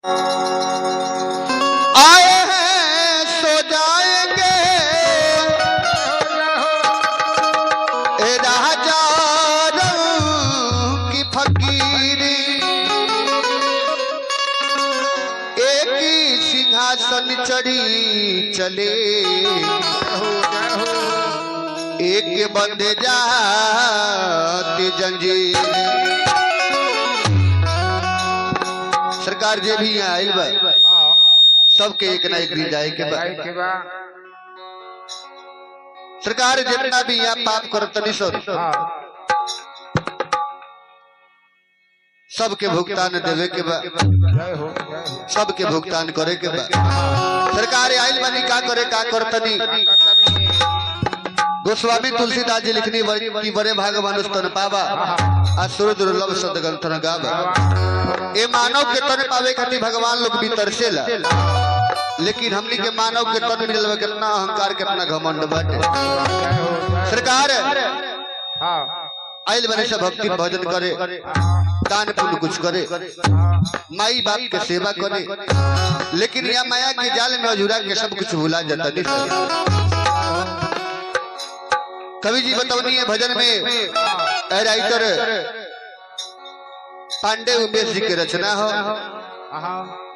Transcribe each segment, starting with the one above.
आए हैं सो जाएंगे राजा की फकीरी, एक ही सिंहासन चढ़ी चले, एक बंदे जाते जंजीर। सरकार जे भी यहाँ आयल बा सबके एक ना एक दिन जाए के बा। सरकार जितना भी यहाँ पाप करतनी सबके भुगतान देवे के बा, सबके भुगतान करे के बा। सरकार आयल बानी का करे का करतनी। गोस्वामी तुलसीदास जी लिखनी कि बड़े भाग मानुष तन पावा असुर दुर्लभ सदगंथन गावा। ए मानव के तन पावे खातिर भगवान लोग भी तरसेला, लेकिन हमनी के मानव के तन मिलल में कितना अहंकार कितना घमंड बाटे। सरकार आइल बने से भक्ति भजन करे, दान पुण्य कुछ करे, माई बाप के सेवा करे, लेकिन यह माया के जाल में अझुरा के सब कुछ भुला जाता नहीं। कवि जी बतौनी है भजन में, राइटर पांडे उमेश जी की रचना हो,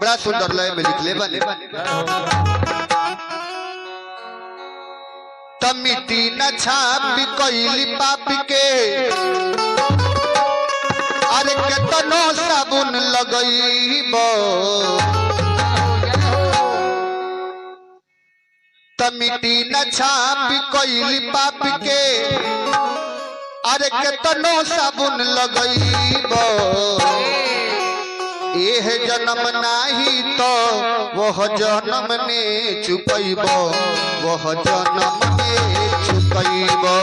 बड़ा सुंदर लय में लिख ले बने। तमिटी न छाप कोइली पाप के, अरे केतनो साबुन लगईबो, तमिटी न छाप कोइली पाप के, अरे केतनो साबुन लगईबो, एह जन्म नाही तो वह जन्म ने चुकईबो, वह जन्म ने चुकईबो।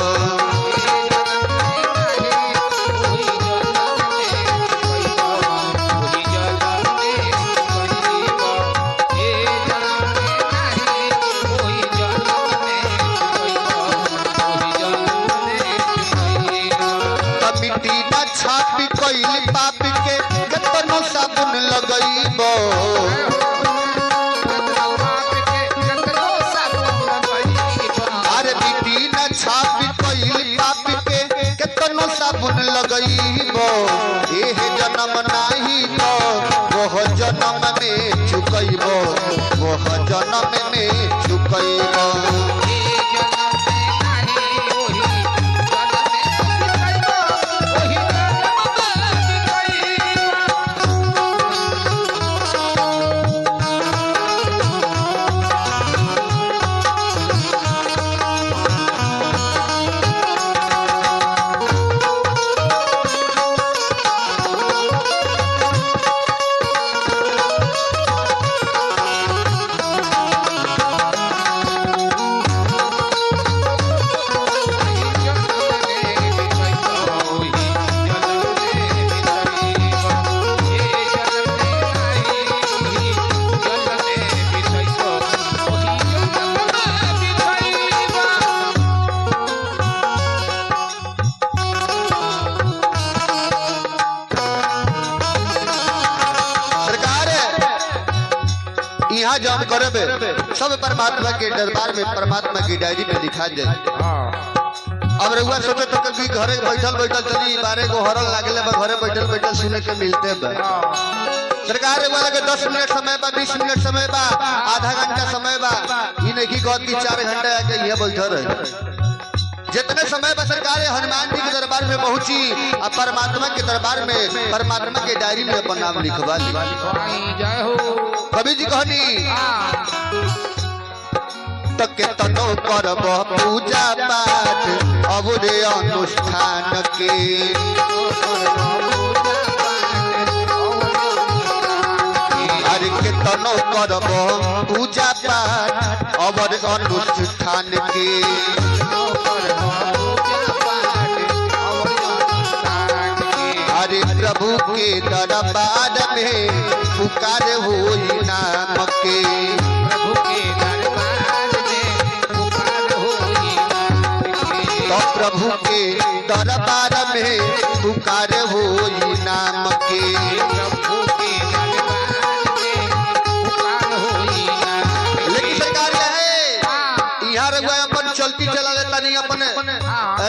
छापी कोइली पाप के केतनो साबुन लगईबो, अरे बिटी न छापी कोइली पाप के केतनो साबुन लगईबो, एह जन्म नाही तो वह जन्म में चुकईबो, वह जन्म में चुकईबो। यहाँ जब करबे सब परमात्मा के दरबार में परमात्मा की डायरी में लिखा जाए। अब रउआ सोचे तो कभी घरे बैठल बैठल तनी 12 गो हरल लागले बा, घरे बैठल बैठल सुने के मिलते बा। सरकार वाला के 10 मिनट समय बा, 20 मिनट समय बा, आधा घंटा समय बा, ई नहीं की कहत की 4 घंटा आके ये बैठल रहे। जितने समय बा सरकार हनुमान जी के दरबार में पहुंची और परमात्मा के दरबार में परमात्मा के डायरी में अपना नाम लिखवा ली। कवि जी कहनी तक तनो करब पूजा पाठ अब रे अनुष्ठान के, अरे के तनो करब पूजा पाठ अब रे अनुष्ठान के, अरे प्रभु के दरबार में पुकार होई नाम के, प्रभु के दरबार में पुकार होई नाम के, तो प्रभु के दरबार में पुकार होई नाम के, प्रभु के दरबार में तनी अपने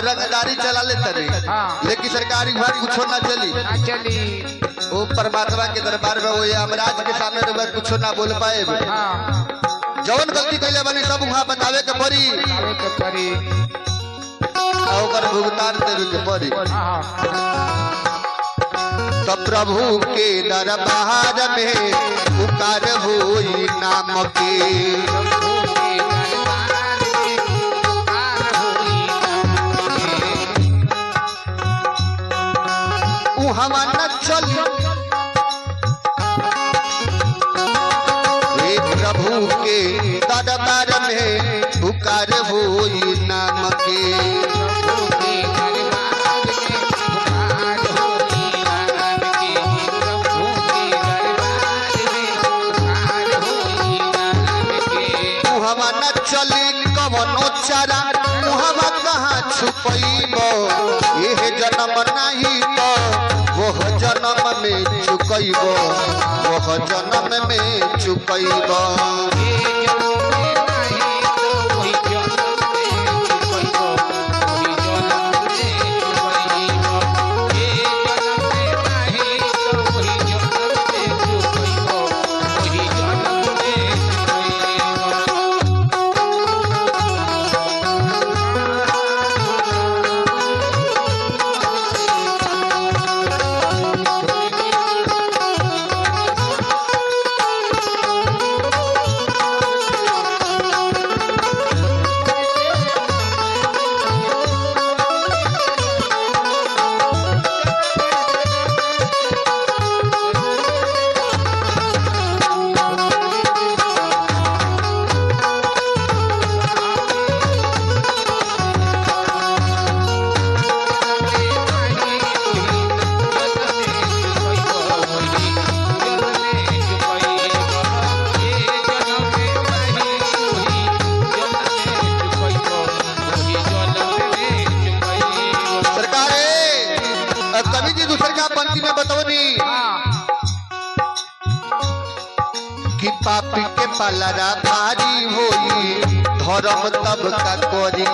रंगदारी चला ले तनी, लेकिन सरकारी विभाग कुछ ना चली। वो परमात्मा के दरबार में वो यमराज के सामने रह कुछ ना बोल पाए। जवन गलती कैले बनी सब वहां बतावे के पड़ी, ओकर भुगतान देवे के पड़ी। तो प्रभु के दरबार में पुकार होई नाम के, हम न चली प्रभु के दरबार में पुकार होई नाम के। चली कवनो चारा मुहवा कहाँ छुपैब, यह जन्म नहीं तो वह जन्म में चुकैब, वह जन्म में चुकैब। कि पापी के पलरा भारी होई धर्म तब का कोरी।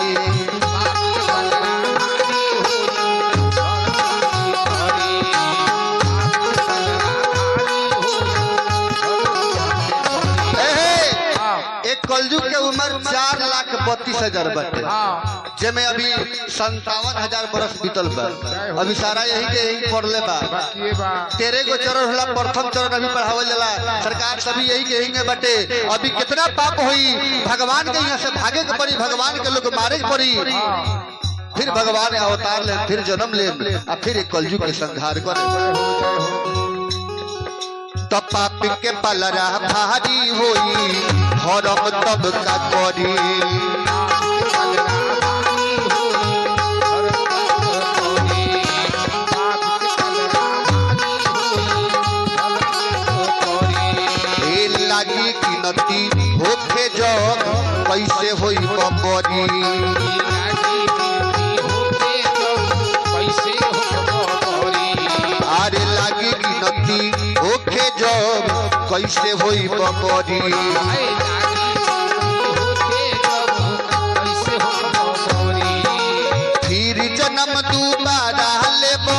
एक कलयुग के उम्र 4,32,000 बटे, जेमे अभी 57,000 बरस बीतल बा। अभी सारा यही के यही पढ़ले बा। 13 गो चरण होला, प्रथम चरण अभी पढ़ावल जाला। सरकार सभी यही के यही बटे। अभी कितना पाप होई, भगवान के यहाँ से भागे के पड़ी, भगवान के लोग मारे के पड़ी, फिर भगवान अवतार ले, फिर जन्म ले, और फिर एक कलयुग के संहार करे। तो पापी के पलरा भारी होई धर्म तब का कोरी। लागी गिनती होके जब कैसे होई बबरी। अरे लागी गिनती होके जब कैसे होई बबरी। फिर जन्म दोबारा लेबो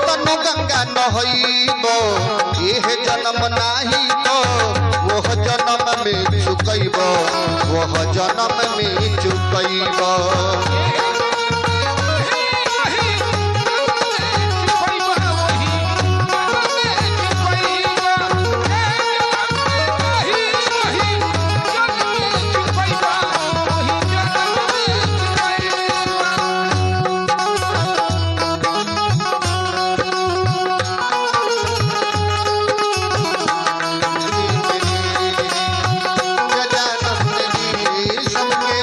तनु गंगा नहइबो, यह जन्म नाही तो वह जन्म में चुकैब, वह जन्म में चुकैब। सबके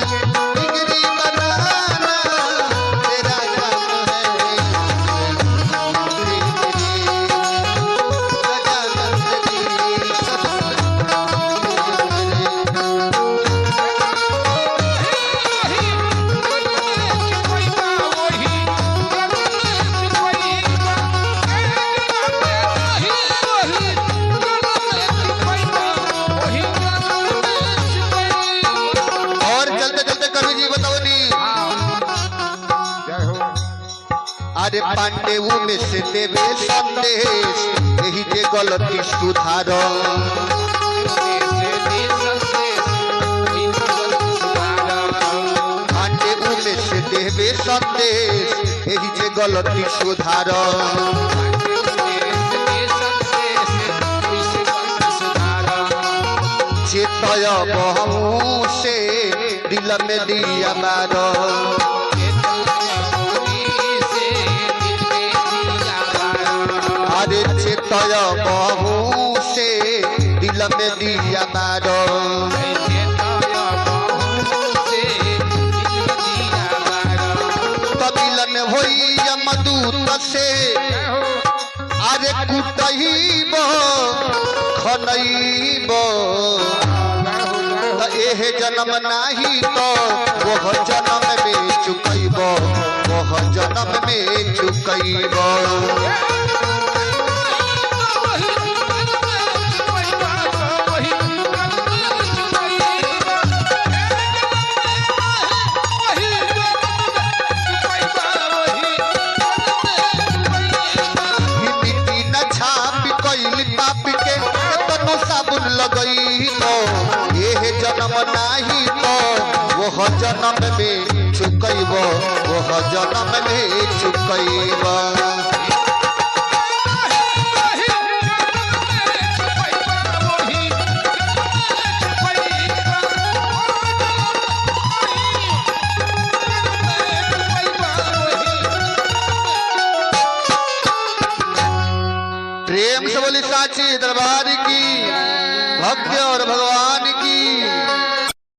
अरे पांडेव में से देवे संदेश यही जे गलती सुधार पांडेव में से देवे संदेश यही जे गलती सुधार चेतय बहु से दिल में दिया मारो अरे चेतय बहु से दिल में दिया मारो कबिलन होई यमदूत से अरे कुटहीब खनईब एह जन्म नाही तो वह जन्म में चुकैब वह जन्म में चुकैब साबुन लगई तो यह जन्म नाही तो वह जन्म में चुकैब वह जन्म में चुकैब प्रेम से बोली साची दरबार की भक्त और भगवान